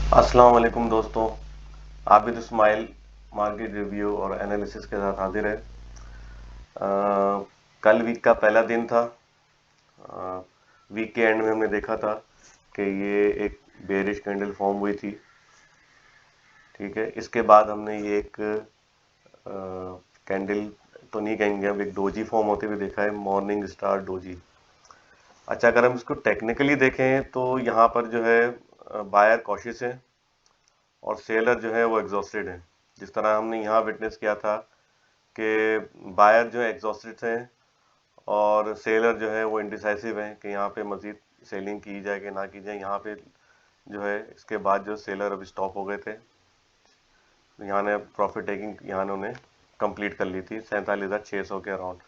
अस्सलाम वालेकुम दोस्तों। आबिद इस्माइल मार्केट रिव्यू और एनालिसिस के साथ हाजिर है। कल वीक का पहला दिन था। वीक के एंड में हमने देखा था कि ये एक बेरिश कैंडल फॉर्म हुई थी। ठीक है, इसके बाद हमने ये एक कैंडल तो नहीं कहेंगे, अब एक डोजी फॉर्म होते हुए देखा है, मॉर्निंग स्टार डोजी। अच्छा, अगर हम इसको टेक्निकली देखें तो यहाँ पर जो है बायर कॉशियस है और सेलर जो है वो एग्जॉस्टेड है। जिस तरह हमने यहाँ विटनेस किया था कि बायर जो है एग्जॉस्टेड हैं और सेलर जो है वो इंडिसाइसिव हैं कि यहाँ पे मजीद सेलिंग की जाए कि ना की जाए। यहाँ पे जो है इसके बाद जो सेलर अब स्टॉप हो गए थे, यहाँ ने प्रॉफिट टेकिंग यहाँ उन्होंने कंप्लीट कर ली थी 47,600 के अराउंड।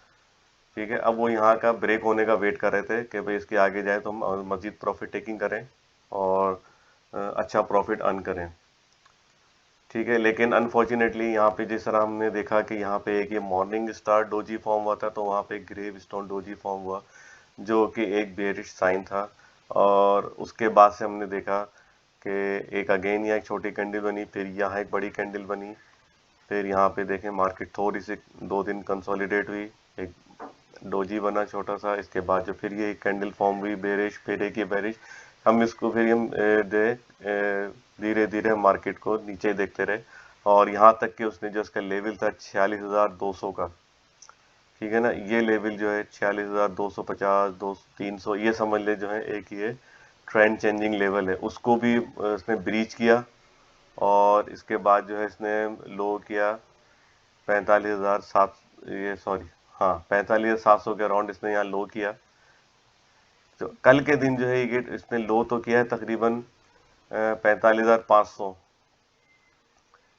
ठीक है, अब वो यहाँ का ब्रेक होने का वेट कर रहे थे कि भाई इसके आगे जाए तो हम मजीद प्रॉफिट टेकिंग करें और अच्छा प्रॉफिट अर्न करें। ठीक है, लेकिन अनफॉर्चुनेटली यहाँ पे जिस तरह हमने देखा कि यहाँ पे एक ये मॉर्निंग स्टार डोजी फॉर्म हुआ था, तो वहाँ पे ग्रेव स्टोन डोजी फॉर्म हुआ जो कि एक बेरिश साइन था। और उसके बाद से हमने देखा कि एक अगेन यहाँ एक छोटी कैंडल बनी, फिर यहाँ एक बड़ी कैंडल बनी, फिर यहाँ पे देखें मार्केट थोड़ी सी 2 दिन कंसोलिडेट हुई, एक डोजी बना छोटा सा, इसके बाद जो फिर ये एक कैंडल फॉर्म हुई बेरिश, फिर एक ये बेरिश। हम इसको फिर हम धीरे धीरे मार्केट को नीचे देखते रहे और यहाँ तक कि उसने जो उसका लेवल था 46,200 का। ठीक है ना, ये लेवल जो है 46,250 300, ये समझ ले जो है एक ये ट्रेंड चेंजिंग लेवल है, उसको भी इसने ब्रीच किया। और इसके बाद जो है इसने लो किया 45,700, ये सॉरी, हाँ 45,700 के अराउंड इसने यहाँ लो किया। तो कल के दिन जो है ये इसने लो तो किया है तकरीबन 45,500,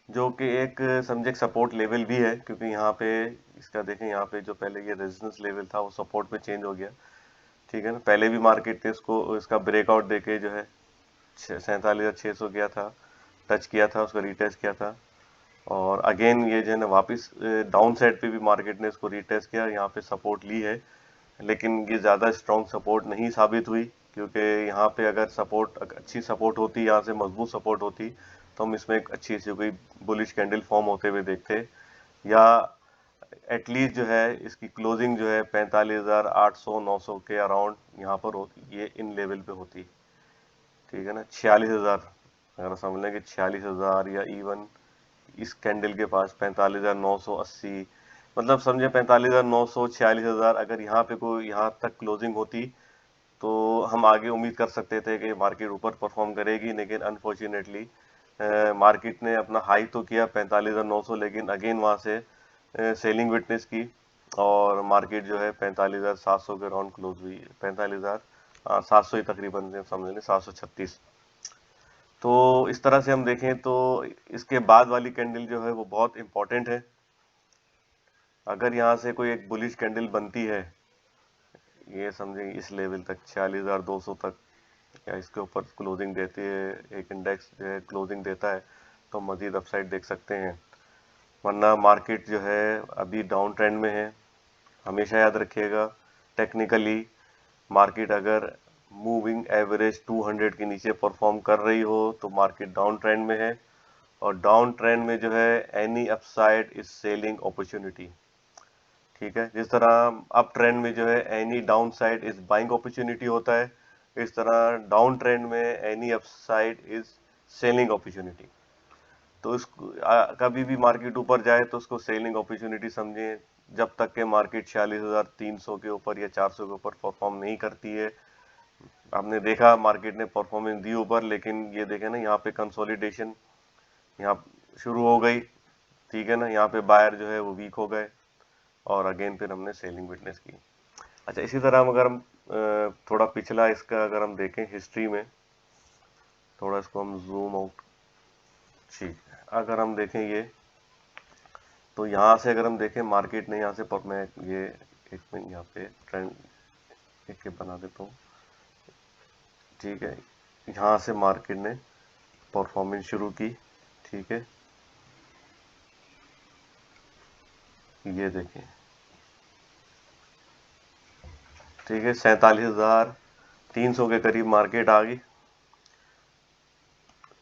जो कि एक समझे सपोर्ट लेवल भी है, क्योंकि यहाँ पे इसका देखें, यहाँ पे जो पहले ये रेजिस्टेंस लेवल था वो सपोर्ट में चेंज हो गया। ठीक है ना, पहले भी मार्केट ने इसको इसका ब्रेकआउट देके जो है 47,600 किया था, टच किया था, उसको रीटेस्ट किया था। और अगेन ये जो है ना वापस डाउन साइड पे भी मार्केट ने इसको रीटेस्ट किया, यहाँ पे सपोर्ट ली है, लेकिन ये ज़्यादा स्ट्रॉन्ग सपोर्ट नहीं साबित हुई, क्योंकि यहाँ पे अगर सपोर्ट अच्छी सपोर्ट होती, यहाँ से मजबूत सपोर्ट होती, तो हम इसमें एक अच्छी सी कोई बुलिश कैंडल फॉर्म होते हुए देखते, या एटलीस्ट जो है इसकी क्लोजिंग जो है 45,800 900 के अराउंड यहाँ पर होती, ये इन लेवल पे होती। ठीक है ना, 46,000, अगर समझ लें कि 46,000 या इवन इस कैंडल के पास 45,980, मतलब समझे 45,900 46,000, अगर यहाँ पे कोई यहाँ तक क्लोजिंग होती तो हम आगे उम्मीद कर सकते थे कि मार्केट ऊपर परफॉर्म करेगी। लेकिन अनफॉर्चुनेटली मार्केट ने अपना हाई तो किया 45,900, लेकिन अगेन वहाँ से सेलिंग विटनेस की और मार्केट जो है 45,700 के अराउंड क्लोज हुई, 45,700 ही तकरीबन समझ लें, 736। तो इस तरह से हम देखें तो इसके बाद वाली कैंडल जो है वो बहुत इंपॉर्टेंट है। अगर यहाँ से कोई एक बुलिश कैंडल बनती है, ये समझें इस लेवल तक 46,200 तक, या इसके ऊपर क्लोजिंग देती है, एक इंडेक्स जो है क्लोजिंग देता है, तो मजीद अपसाइड देख सकते हैं। वरना मार्केट जो है अभी डाउन ट्रेंड में है। हमेशा याद रखिएगा, टेक्निकली मार्केट अगर मूविंग एवरेज 200 के नीचे परफॉर्म कर रही हो तो मार्केट डाउन ट्रेंड में है, और डाउन ट्रेंड में जो है any upside is selling opportunity. ठीक है, जिस तरह अप ट्रेंड में जो है any down side is buying opportunity होता है, इस तरह डाउन ट्रेंड में any upside is selling opportunity. तो इस कभी भी मार्केट ऊपर जाए तो उसको सेलिंग अपॉर्चुनिटी समझें, जब तक के मार्केट 46,300 के ऊपर या 400 के ऊपर परफॉर्म नहीं करती है। आपने देखा मार्केट ने परफॉर्मेंस दी ऊपर, लेकिन ये देखें ना यहाँ पे कंसोलिडेशन यहाँ शुरू हो गई। ठीक है ना, यहाँ पे बायर जो है वो वीक हो गए और अगेन फिर हमने सेलिंग विटनेस की। अच्छा, इसी तरह हम अगर हम थोड़ा पिछला इसका अगर हम देखें हिस्ट्री में, थोड़ा इसको हम जूम आउट, ठीक है, अगर हम देखें ये, तो यहाँ से अगर हम देखें मार्केट ने यहाँ से मैं ये एक मिनट यहाँ पे ट्रेंड एक के बना देता हूँ। ठीक है, यहाँ से मार्केट ने परफॉर्मेंस शुरू की। ठीक है, ये देखें, ठीक है, 47,300 के करीब मार्केट आ गई।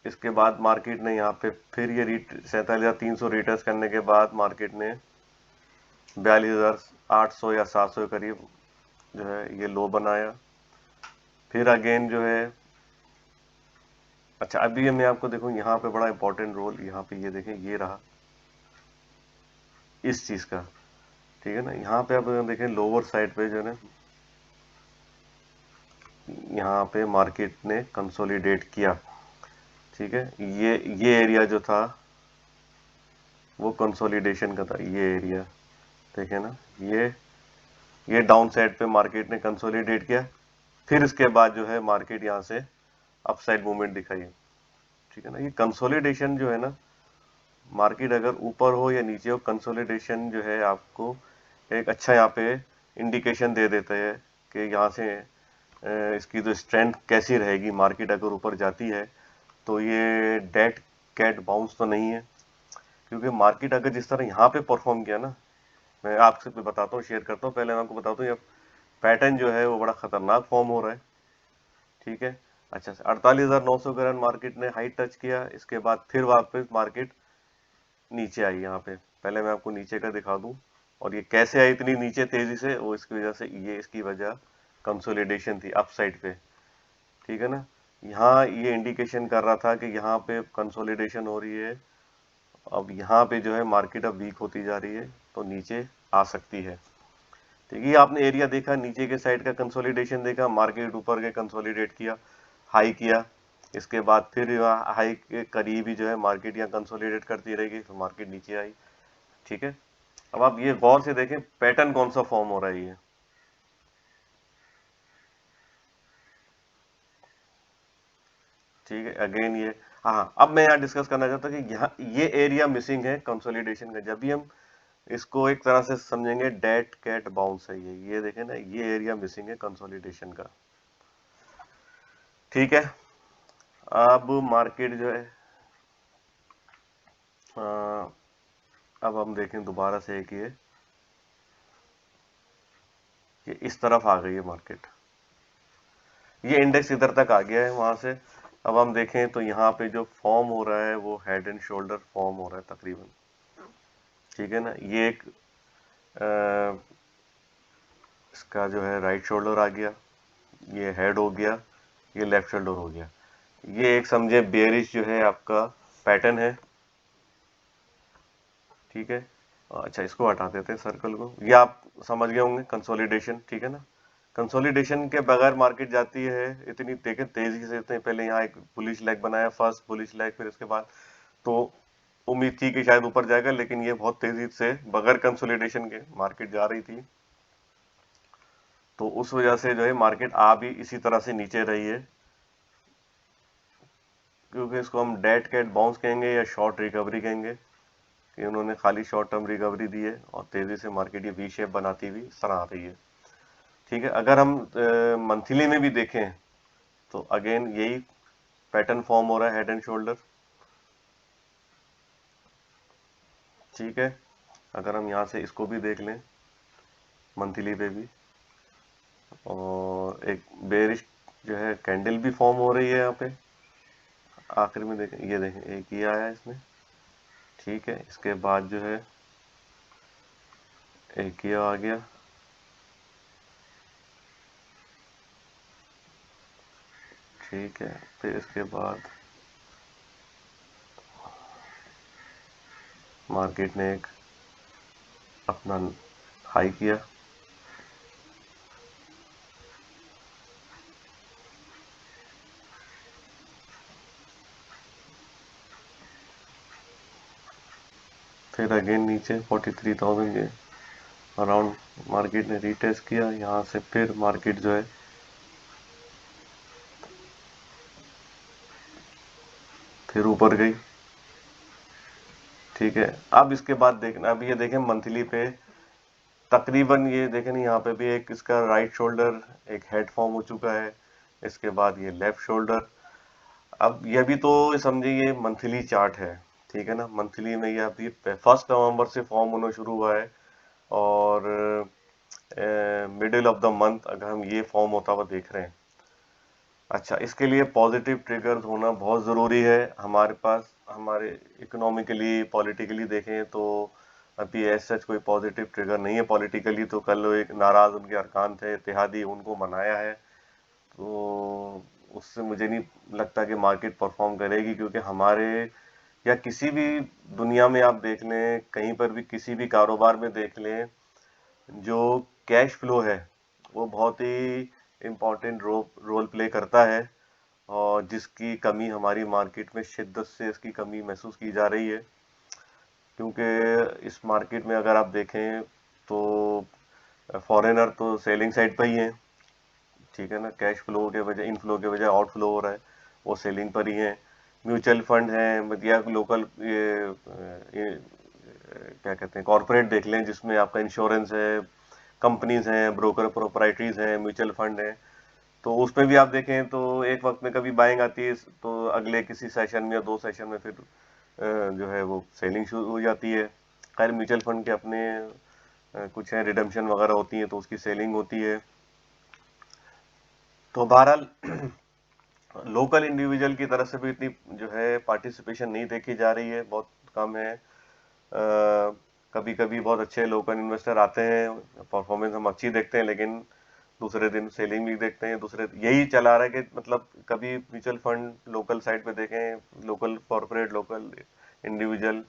इसके बाद मार्केट ने यहाँ पे फिर ये 47,300 रिटेस्ट करने के बाद मार्केट ने 42,800 या 700 के करीब जो है ये लो बनाया। फिर अगेन जो है, अच्छा अभी मैं आपको देखूं यहाँ पे बड़ा इंपॉर्टेंट रोल, यहाँ पे ये देखें ये रहा इस चीज का, ठीक है ना। यहाँ पे आप देखें लोअर साइड पे जो है ना, यहाँ पे मार्केट ने कंसोलिडेट किया, ठीक है। ये एरिया जो था वो कंसोलिडेशन का था, ये एरिया देखे ना, ये डाउन साइड पे मार्केट ने कंसोलिडेट किया। फिर इसके बाद जो है मार्केट यहाँ से अपसाइड मूवमेंट दिखाई, ठीक है ना। ये कंसोलिडेशन जो है ना, मार्केट अगर ऊपर हो या नीचे हो, कंसोलिडेशन जो है आपको एक अच्छा यहाँ पे इंडिकेशन दे देता है कि यहाँ से इसकी जो स्ट्रेंथ कैसी रहेगी। मार्केट अगर ऊपर जाती है तो ये डेड कैट बाउंस तो नहीं है, क्योंकि मार्केट अगर जिस तरह यहाँ पे परफॉर्म किया ना, मैं आपसे बताता हूँ, शेयर करता हूँ। पहले मैं आपको बताता हूँ, ये पैटर्न जो है वो बड़ा खतरनाक फॉर्म हो रहा है, ठीक है। अच्छा, 48,900 के रन मार्केट ने हाई टच किया, इसके बाद फिर वापस मार्केट नीचे आई। यहाँ पे पहले मैं आपको नीचे का दिखा दूं, और ये कैसे आई इतनी नीचे तेजी से, वो इसकी वजह से, ये इसकी वजह कंसोलिडेशन थी अपसाइड पे, ठीक है ना। यहाँ ये इंडिकेशन कर रहा था कि यहाँ पे कंसोलिडेशन हो रही है, अब यहाँ पे जो है मार्केट अब वीक होती जा रही है, तो नीचे आ सकती है, ठीक है। ये आपने एरिया देखा, नीचे के साइड का कंसोलिडेशन देखा, मार्केट ऊपर के कंसोलिडेट किया, हाई किया, इसके बाद फिर हाई के करीब ही जो है मार्केट यहाँ कंसोलिडेट करती रहेगी, तो मार्केट नीचे आई, ठीक है। अब आप ये गौर से देखें पैटर्न कौन सा फॉर्म हो रहा है ये, ठीक है। अगेन ये, हाँ, अब मैं यहाँ डिस्कस करना चाहता हूँ कि यहाँ ये एरिया मिसिंग है कंसोलिडेशन का। जब भी हम इसको एक तरह से समझेंगे, डेट कैट बाउंस है ये देखें ना, ये एरिया मिसिंग है कंसोलिडेशन का, ठीक है। अब मार्केट जो है, अ, अब हम देखें दोबारा से एक ये इस तरफ आ गई है मार्केट, ये इंडेक्स इधर तक आ गया है वहां से। अब हम देखें तो यहाँ पे जो फॉर्म हो रहा है वो हेड एंड शोल्डर फॉर्म हो रहा है तकरीबन, ठीक है ना। ये एक इसका जो है राइट शोल्डर आ गया, ये हेड हो गया, ये लेफ्ट शोल्डर हो गया। ये एक समझे बेयरिश जो है आपका पैटर्न है, ठीक है। अच्छा, इसको हटा देते हैं सर्कल को। ये आप समझ गए होंगे कंसोलिडेशन, ठीक है ना। कंसोलिडेशन के बगैर मार्केट जाती है इतनी, देखें तेजी से, इतने पहले यहाँ एक बुलिश लेग बनाया, फर्स्ट बुलिश लेग, फिर इसके बाद तो उम्मीद थी कि शायद ऊपर जाएगा, लेकिन ये बहुत तेजी से बगैर कंसोलिडेशन के मार्केट जा रही थी, तो उस वजह से जो है मार्केट आ भी इसी तरह से नीचे रही है, क्योंकि इसको हम डेड कैट बाउंस कहेंगे या शॉर्ट रिकवरी कहेंगे, कि उन्होंने खाली शॉर्ट टर्म रिकवरी दी है और तेजी से मार्केट ये वी शेप बनाती हुई इस तरह आ रही है, ठीक है। अगर हम मंथली में भी देखें तो अगेन यही पैटर्न फॉर्म हो रहा है, हेड एंड शोल्डर, ठीक है। अगर हम यहाँ से इसको भी देख लें मंथली पे भी, और एक बेरिश जो है कैंडल भी फॉर्म हो रही है यहाँ पे आखिर में, देखें ये, देखें एक ये आया इसमें, ठीक है। इसके बाद जो है एक ये आ गया, ठीक है। फिर इसके बाद मार्केट ने एक अपना हाई किया, फिर अगेन नीचे 43,000 के अराउंड मार्केट ने रीटेस्ट किया, यहाँ से फिर मार्केट जो है फिर ऊपर गई, ठीक है। अब इसके बाद देखना, अब ये देखें मंथली पे तकरीबन ये देखें ना, यहाँ पे भी एक इसका राइट शोल्डर, एक हेड फॉर्म हो चुका है, इसके बाद ये लेफ्ट शोल्डर। अब ये भी तो समझिए मंथली चार्ट है, ठीक है ना। मंथली में ये अभी 1 नवंबर से फॉर्म होना शुरू हुआ है, और मिडिल ऑफ द मंथ अगर हम ये फॉर्म होता हुआ देख रहे हैं, अच्छा, इसके लिए पॉजिटिव ट्रिगर्स होना बहुत ज़रूरी है हमारे पास। हमारे इकोनॉमिकली पॉलिटिकली देखें तो अभी ऐसा सच कोई पॉजिटिव ट्रिगर नहीं है। पॉलिटिकली तो कल एक नाराज़ उनके अरकान थे इत्तेहादी, उनको मनाया है, तो उससे मुझे नहीं लगता कि मार्केट परफॉर्म करेगी, क्योंकि हमारे या किसी भी दुनिया में आप देख लें, कहीं पर भी किसी भी कारोबार में देख लें, जो कैश फ्लो है वो बहुत ही इम्पोर्टेंट रोल प्ले करता है, और जिसकी कमी हमारी मार्केट में शिद्दत से इसकी कमी महसूस की जा रही है। क्योंकि इस मार्केट में अगर आप देखें तो फॉरेनर तो सेलिंग साइड पर ही हैं, ठीक है ना। कैश फ्लो के वजह इनफ्लो के वजह आउटफ्लो हो रहा है, वो सेलिंग पर ही है। म्यूचुअल फंड हैं या लोकल ये क्या कहते हैं कॉरपोरेट देख लें, जिसमें आपका इंश्योरेंस है, कंपनीज हैं, ब्रोकर प्रोपराइटरीज हैं, म्यूचुअल फंड है, तो उसमें भी आप देखें तो एक वक्त में कभी बाइंग आती है, तो अगले किसी सेशन में या 2 सेशन में फिर जो है वो सेलिंग शुरू हो जाती है। खैर म्यूचुअल फंड के अपने कुछ है, रिडम्पशन वगैरह होती है तो उसकी सेलिंग होती है। तो बहरहाल लोकल इंडिविजुअल की तरफ से भी इतनी जो है पार्टिसिपेशन नहीं देखी जा रही है, बहुत कम है। कभी कभी बहुत अच्छे लोकल इन्वेस्टर आते हैं, परफॉर्मेंस हम अच्छी देखते हैं, लेकिन दूसरे दिन सेलिंग भी देखते हैं। दूसरे यही चला रहा है कि मतलब कभी म्यूचुअल फंड लोकल साइड पे देखें, लोकल कॉरपोरेट, लोकल इंडिविजुअल,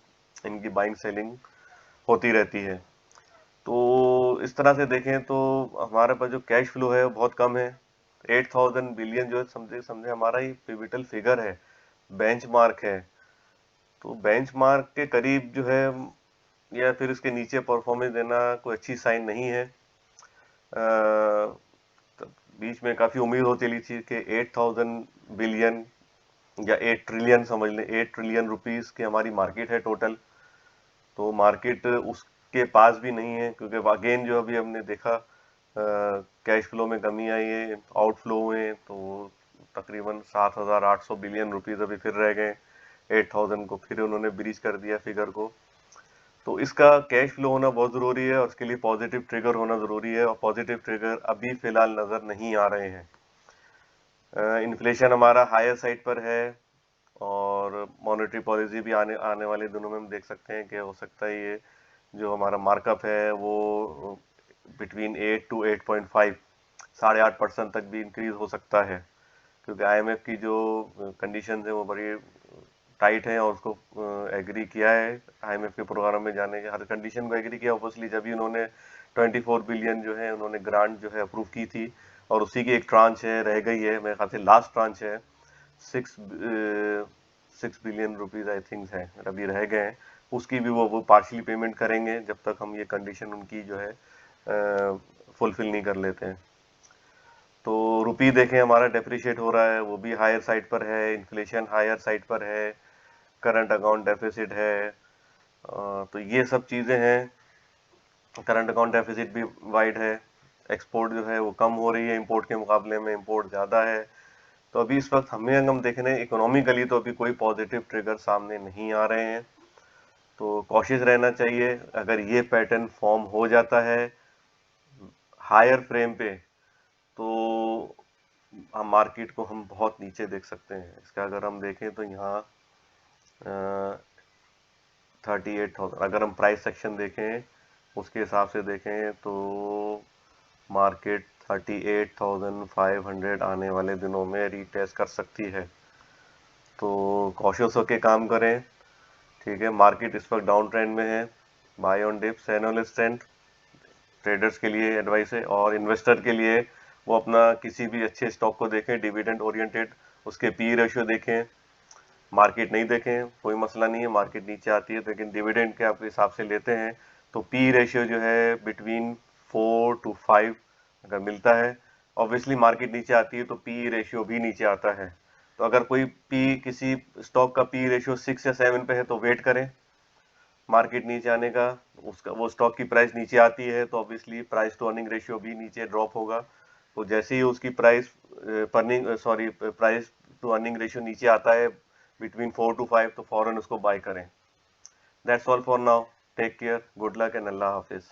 इनकी बाइंग सेलिंग होती रहती है। तो इस तरह से देखें तो हमारे पास जो कैश फ्लो है वो बहुत कम है। 8,000 बिलियन जो है, समझे समझे हमारा ही पिविटल फिगर है, बेंचमार्क है। तो बेंचमार्क के करीब जो है या फिर इसके नीचे परफॉर्मेंस देना कोई अच्छी साइन नहीं है। तो बीच में काफी उम्मीद हो चली थी कि 8,000 बिलियन या 8 ट्रिलियन समझ लें, 8 ट्रिलियन रुपीस की हमारी मार्केट है टोटल। तो मार्केट उसके पास भी नहीं है, क्योंकि अगेन जो अभी हमने देखा कैश फ्लो में कमी आई है, आउटफ्लो हुए, तो तकरीबन 7,800 बिलियन रुपीस अभी फिर रह गए। 8,000 को फिर उन्होंने ब्रीच कर दिया फिगर को। तो इसका कैश फ्लो होना बहुत ज़रूरी है, और उसके लिए पॉजिटिव ट्रिगर होना ज़रूरी है, और पॉजिटिव ट्रिगर अभी फ़िलहाल नज़र नहीं आ रहे हैं। इन्फ्लेशन हमारा हायर साइड पर है, और मॉनेटरी पॉलिसी भी आने आने वाले दिनों में हम देख सकते हैं कि हो सकता है ये जो हमारा मार्कअप है वो बिटवीन 8 to 8.5, 8.5% तक भी इंक्रीज हो सकता है, क्योंकि आईएमएफ की जो कंडीशन है वो बड़ी टाइट है, और उसको एग्री किया है आईएमएफ के प्रोग्राम में जाने के, हर कंडीशन को एग्री किया ओबियसली, जब भी उन्होंने 24 बिलियन जो है उन्होंने ग्रांट जो है अप्रूव की थी, और उसी की एक ट्रांच है रह गई है, मेरे ख्याल से लास्ट ट्रांच है, 6 बिलियन रुपीज आई थिंक है, अभी रह गए हैं। उसकी भी वो पार्शली पेमेंट करेंगे जब तक हम ये कंडीशन उनकी जो है फुलफिल नहीं कर लेते हैं। तो रुपी देखें हमारा डेप्रिशिएट हो रहा है, वो भी हायर साइड पर है, इन्फ्लेशन हायर साइड पर है, करंट अकाउंट डेफिसिट है, तो ये सब चीज़ें हैं। करंट अकाउंट डेफिसिट भी वाइड है, एक्सपोर्ट जो है वो कम हो रही है, इंपोर्ट के मुकाबले में इंपोर्ट ज़्यादा है। तो अभी इस वक्त हमें अगर हम देख रहे हैं इकोनॉमिकली, तो अभी कोई पॉजिटिव ट्रिगर सामने नहीं आ रहे हैं, तो कॉशियस रहना चाहिए। अगर ये पैटर्न फॉर्म हो जाता है हायर फ्रेम पे, तो हम मार्केट को हम बहुत नीचे देख सकते हैं। इसका अगर हम देखें तो यहाँ 38,000, अगर हम प्राइस सेक्शन देखें उसके हिसाब से देखें तो मार्केट 38,500 आने वाले दिनों में रीटेस्ट कर सकती है। तो कॉशियस होके काम करें, ठीक है। मार्केट इस वक्त डाउन ट्रेंड में है, buy on dips, analyst trend traders के लिए एडवाइस है, और इन्वेस्टर के लिए वो अपना किसी भी अच्छे स्टॉक को देखें, डिविडेंड ओरिएंटेड, उसके पी रेशियो देखें। मार्केट नहीं देखें कोई मसला नहीं है, मार्केट नीचे आती है, लेकिन डिविडेंड के आप हिसाब से लेते हैं तो पी रेशियो जो है बिटवीन 4 to 5 अगर मिलता है, ऑब्वियसली मार्केट नीचे आती है तो पी रेशियो भी नीचे आता है। तो अगर कोई किसी स्टॉक का पी रेशियो 6 या 7 पे है तो वेट करें मार्केट नीचे आने का। उसका वो स्टॉक की प्राइस नीचे आती है तो obviously price to earning ratio भी नीचे ड्रॉप होगा। तो जैसे ही उसकी प्राइस टू अर्निंग रेशियो नीचे आता है बिटवीन 4 to 5, तो फौरन उसको बाय करें। That's all for now, take care, good luck and अल्लाह हाफिज।